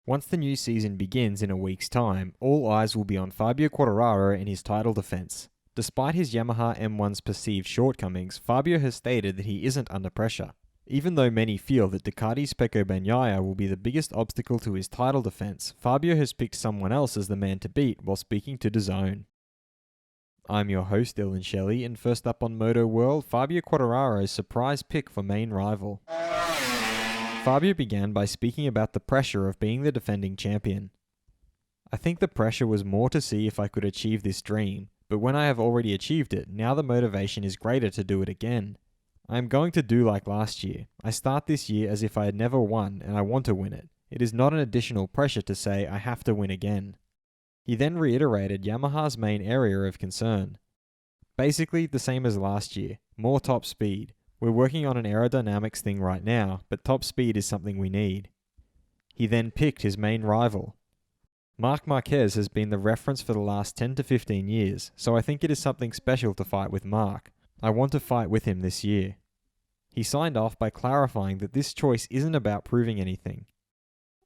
Once the new season begins in a week's time, all eyes will be on Fabio Quartararo and his title defense. Despite his Yamaha M1's perceived shortcomings, Fabio has stated that he isn't under pressure. Even though many feel that Ducati's Pecco Bagnaia will be the biggest obstacle to his title defense, Fabio has picked someone else as the man to beat while speaking to DAZN. I'm your host Dillon Shelley, and first up on Moto World, Fabio Quartararo's surprise pick for main rival. Fabio began by speaking about the pressure of being the defending champion. I think the pressure was more to see if I could achieve this dream, but when I have already achieved it, now the motivation is greater to do it again. I am going to do like last year. I start this year as if I had never won and I want to win it. It is not an additional pressure to say I have to win again. He then reiterated Yamaha's main area of concern. Basically the same as last year, more top speed. We're working on an aerodynamics thing right now, but top speed is something we need. He then picked his main rival. Marc Marquez has been the reference for the last 10 to 15 years, so I think it is something special to fight with Marc. I want to fight with him this year. He signed off by clarifying that this choice isn't about proving anything.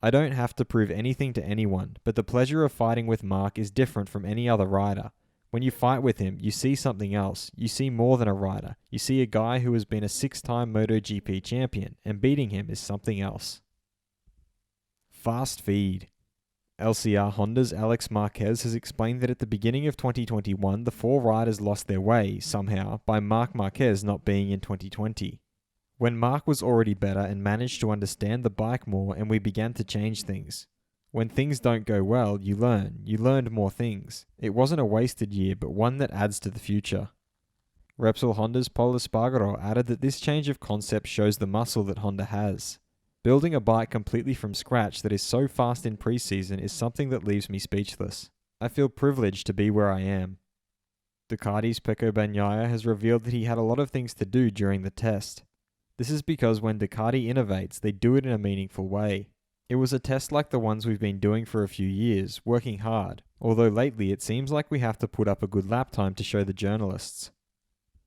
I don't have to prove anything to anyone, but the pleasure of fighting with Marc is different from any other rider. When you fight with him, you see something else. You see more than a rider. You see a guy who has been a 6-time MotoGP champion, and beating him is something else. Fast feed. LCR Honda's Alex Marquez has explained that at the beginning of 2021, the 4 riders lost their way, somehow, by Marc Marquez not being in 2020. When Marc was already better and managed to understand the bike more, and we began to change things. When things don't go well, you learn. You learned more things. It wasn't a wasted year, but one that adds to the future. Repsol Honda's Pol Espargaro added that this change of concept shows the muscle that Honda has. Building a bike completely from scratch that is so fast in pre-season is something that leaves me speechless. I feel privileged to be where I am. Ducati's Pecco Bagnaia has revealed that he had a lot of things to do during the test. This is because when Ducati innovates, they do it in a meaningful way. It was a test like the ones we've been doing for a few years, working hard, although lately it seems like we have to put up a good lap time to show the journalists.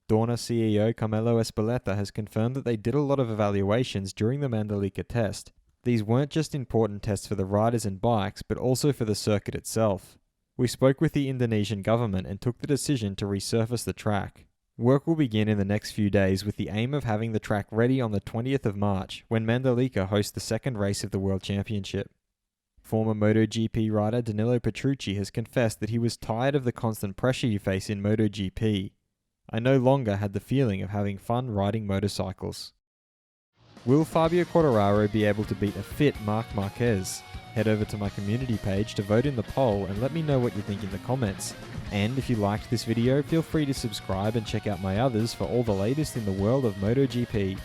Dorna CEO Carmelo Espeleta has confirmed that they did a lot of evaluations during the Mandalika test. These weren't just important tests for the riders and bikes, but also for the circuit itself. We spoke with the Indonesian government and took the decision to resurface the track. Work will begin in the next few days with the aim of having the track ready on the 20th of March, when Mandalika hosts the second race of the World Championship. Former MotoGP rider Danilo Petrucci has confessed that he was tired of the constant pressure you face in MotoGP. I no longer had the feeling of having fun riding motorcycles. Will Fabio Quartararo be able to beat a fit Marc Marquez? Head over to my community page to vote in the poll and let me know what you think in the comments. And if you liked this video, feel free to subscribe and check out my others for all the latest in the world of MotoGP.